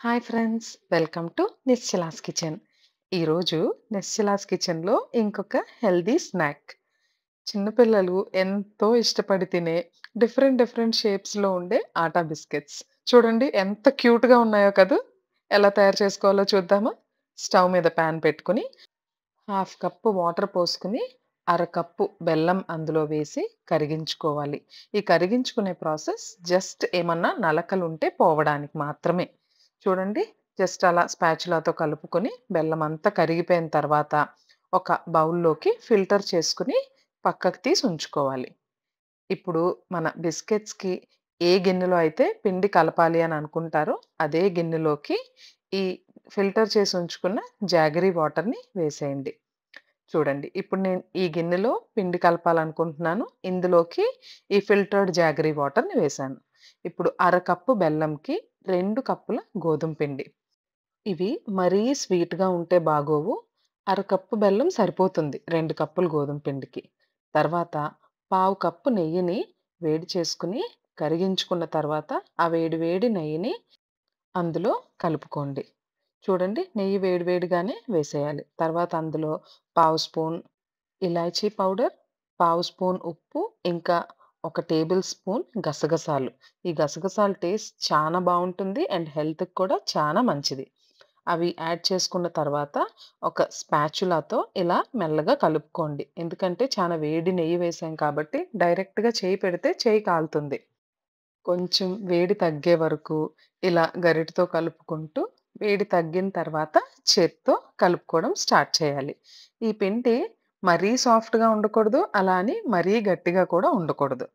Hi friends, welcome to Nischala's kitchen. ఈరోజు నిశ్చలాస్ కిచెన్లో ఇంకొక హెల్దీ స్నాక్. చిన్నపిల్లలు ఎంతో ఇష్టపడి తినే డిఫరెంట్ డిఫరెంట్ షేప్స్లో ఉండే ఆటా బిస్కెట్స్. చూడండి ఎంత క్యూట్గా ఉన్నాయో కదా. ఎలా తయారు చేసుకోవాలో చూద్దామా? స్టవ్ మీద ప్యాన్ పెట్టుకుని హాఫ్ కప్పు వాటర్ పోసుకుని అరకప్పు బెల్లం అందులో వేసి కరిగించుకోవాలి. ఈ కరిగించుకునే ప్రాసెస్ జస్ట్ ఏమన్నా నలకలుంటే పోవడానికి మాత్రమే. చూడండి, జస్ట్ అలా స్పాచులాతో కలుపుకొని బెల్లం అంతా కరిగిపోయిన తర్వాత ఒక బౌల్లోకి ఫిల్టర్ చేసుకుని పక్కకు తీసి ఉంచుకోవాలి. ఇప్పుడు మన బిస్కెట్స్‌కి ఏ గిన్నెలో అయితే పిండి కలపాలి అని అనుకుంటారో అదే గిన్నెలోకి ఈ ఫిల్టర్ చేసి ఉంచుకున్న జాగరీ వాటర్‌ని వేసేయండి. చూడండి, ఇప్పుడు నేను ఈ గిన్నెలో పిండి కలపాలనుకుంటున్నాను. ఇందులోకి ఈ ఫిల్టర్డ్ జాగరీ వాటర్‌ని వేశాను. ఇప్పుడు అరకప్పు బెల్లంకి 2 కప్పుల గోధుమ పిండి. ఇవి మరీ స్వీట్‌గా ఉంటే బాగోవు. అరకప్పు బెల్లం సరిపోతుంది 2 కప్పుల గోధుమ పిండికి. తర్వాత పావు కప్పు నెయ్యిని వేడి చేసుకొని కరిగించుకున్న తర్వాత ఆ వేడి వేడి నెయ్యిని అందులో కలుపుకోండి. చూడండి, నెయ్యి వేడి వేడిగానే వేసేయాలి. తర్వాత అందులో పావు స్పూన్ ఇలాచీ పౌడర్, పావు స్పూన్ ఉప్పు, ఇంకా ఒక టేబుల్ స్పూన్ గసగసాలు. ఈ గసగసాల టేస్ట్ చానా బావుంటుంది అండ్ హెల్త్‌కి కూడా చానా మంచిది. అవి యాడ్ చేసుకున్న తర్వాత ఒక స్పాచులాతో ఇలా మెల్లగా కలుపుకోండి. ఎందుకంటే చానా వేడి నెయ్యి వేసాం కాబట్టి డైరెక్ట్‌గా చేయి పెడితే చేయి కాలుతుంది. కొంచెం వేడి తగ్గే వరకు ఇలా గరిటెతో కలుపుకుంటూ, వేడి తగ్గిన తర్వాత చేత్తో కలుపుకోవడం స్టార్ట్ చేయాలి. ఈ పిండి మరీ సాఫ్ట్‌గా ఉండకూడదు. అలా అని మరీ గట్టిగా కూడా ఉండకూడదు.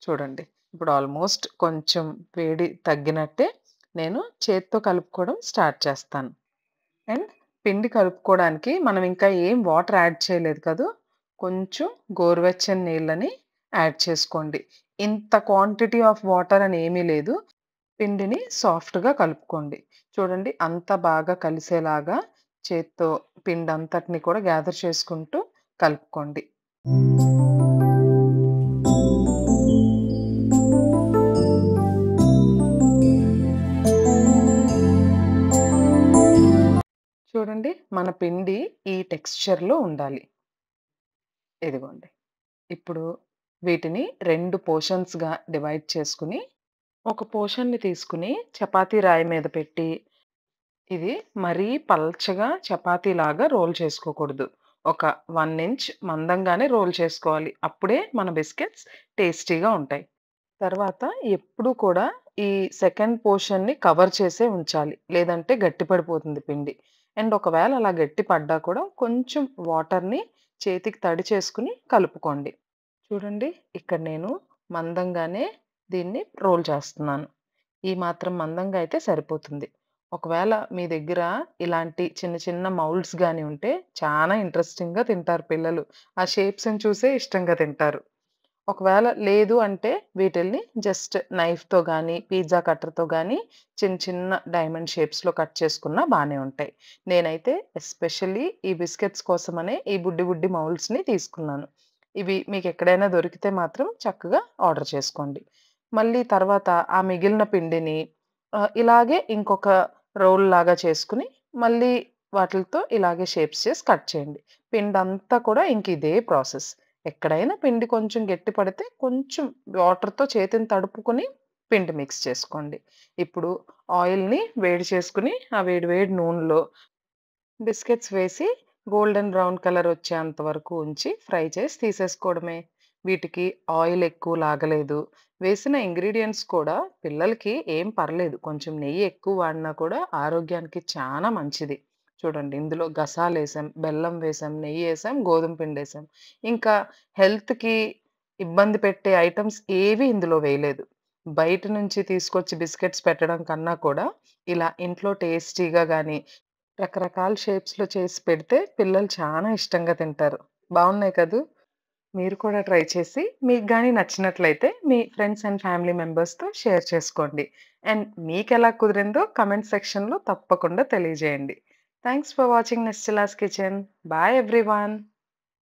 చూడండి, ఇప్పుడు ఆల్మోస్ట్ కొంచెం వేడి తగ్గినట్టే. నేను చేత్తో కలుపుకోవడం స్టార్ట్ చేస్తాను. అండ్ పిండి కలుపుకోవడానికి మనం ఇంకా ఏం వాటర్ యాడ్ చేయలేదు కదూ. కొంచెం గోరువెచ్చని నీళ్ళని యాడ్ చేసుకోండి. ఇంత క్వాంటిటీ ఆఫ్ వాటర్ అని ఏమీ లేదు. పిండిని సాఫ్ట్‌గా కలుపుకోండి. చూడండి, అంతా బాగా కలిసేలాగా చేత్తో పిండంతటిని కూడా గ్యాదర్ చేసుకుంటూ కలుపుకోండి. చూడండి, మన పిండి ఈ టెక్స్చర్‌లో ఉండాలి. ఇదిగోండి. ఇప్పుడు వీటిని 2 పోర్షన్స్‌గా డివైడ్ చేసుకొని, ఒక పోర్షన్‌ని తీసుకొని చపాతీ రాయి మీద పెట్టి, ఇది మరీ పల్చగా చపాతీలాగా రోల్ చేసుకోకూడదు. ఒక 1 ఇంచ్ మందంగానే రోల్ చేసుకోవాలి. అప్పుడే మన బిస్కెట్స్ టేస్టీగా ఉంటాయి. తర్వాత ఎప్పుడూ కూడా ఈ సెకండ్ పోర్షన్‌ని కవర్ చేసే ఉంచాలి. లేదంటే గట్టి పడిపోతుంది పిండి. అండ్ ఒకవేళ అలా గట్టి పడ్డా కూడా కొంచెం వాటర్‌ని చేతికి తడి చేసుకొని కలుపుకోండి. చూడండి, ఇక్కడ నేను మందంగానే దీన్ని రోల్ చేస్తున్నాను. ఈ మాత్రం మందంగా అయితే సరిపోతుంది. ఒకవేళ మీ దగ్గర ఇలాంటి చిన్న చిన్న మౌల్డ్స్ గాని ఉంటే చాలా ఇంట్రెస్టింగ్‌గా తింటారు పిల్లలు. ఆ షేప్స్‌ని చూసే ఇష్టంగా తింటారు. ఒకవేళ లేదు అంటే వీటిల్ని జస్ట్ నైఫ్‌తో గానీ, పిజ్జా కట్టర్‌తో గానీ చిన్న చిన్న డైమండ్ షేప్స్‌లో కట్ చేసుకున్నా బానే ఉంటాయి. నేనైతే ఎస్పెషల్లీ ఈ బిస్కెట్స్ కోసమనే ఈ బుడ్డి బుడ్డి మౌల్డ్స్‌ని తీసుకున్నాను. ఇవి మీకెక్కడైనా దొరికితే మాత్రం చక్కగా ఆర్డర్ చేసుకోండి. మళ్ళీ తర్వాత ఆ మిగిలిన పిండిని ఇలాగే ఇంకొక రోల్‌లాగా చేసుకొని, మళ్ళీ వాటిలతో ఇలాగే షేప్స్ చేసి కట్ చేయండి. పిండంతా కూడా ఇంక ఇదే ప్రాసెస్. ఎక్కడైనా పిండి కొంచెం గట్టి పడితే కొంచెం వాటర్‌తో చేతిని తడుపుకొని పిండి మిక్స్ చేసుకోండి. ఇప్పుడు ఆయిల్‌ని వేడి చేసుకొని, ఆ వేడి వేడి నూనెలో బిస్కెట్స్ వేసి గోల్డెన్ బ్రౌన్ కలర్ వచ్చేంత వరకు ఉంచి ఫ్రై చేసి తీసేసుకోవడమే. వీటికి ఆయిల్ ఎక్కువ లాగలేదు. వేసిన ఇంగ్రీడియెంట్స్ కూడా పిల్లలకి ఏం పర్లేదు. కొంచెం నెయ్యి ఎక్కువ వాడినా కూడా ఆరోగ్యానికి చాలా మంచిది. చూడండి, ఇందులో గసాలేసాం, బెల్లం వేసాం, నెయ్యేసాం, గోధుమ పిండేసాం. ఇంకా హెల్త్‌కి ఇబ్బంది పెట్టే ఐటెమ్స్ ఏవి ఇందులో వేయలేదు. బయట నుంచి తీసుకొచ్చి బిస్కెట్స్ పెట్టడం కన్నా కూడా ఇలా ఇంట్లో టేస్టీగా గాని రకరకాల షేప్స్‌లో చేసి పెడితే పిల్లలు చాలా ఇష్టంగా తింటారు. బావున్నాయి కదూ! మీరు కూడా ట్రై చేసి మీకు గాని నచ్చినట్లయితే మీ ఫ్రెండ్స్ అండ్ ఫ్యామిలీ మెంబర్స్‌తో షేర్ చేసుకోండి. అండ్ మీకెలా కుదిరిందో కామెంట్ సెక్షన్‌లో తప్పకుండా తెలియజేయండి. Thanks for watching Nischala's kitchen. Bye everyone.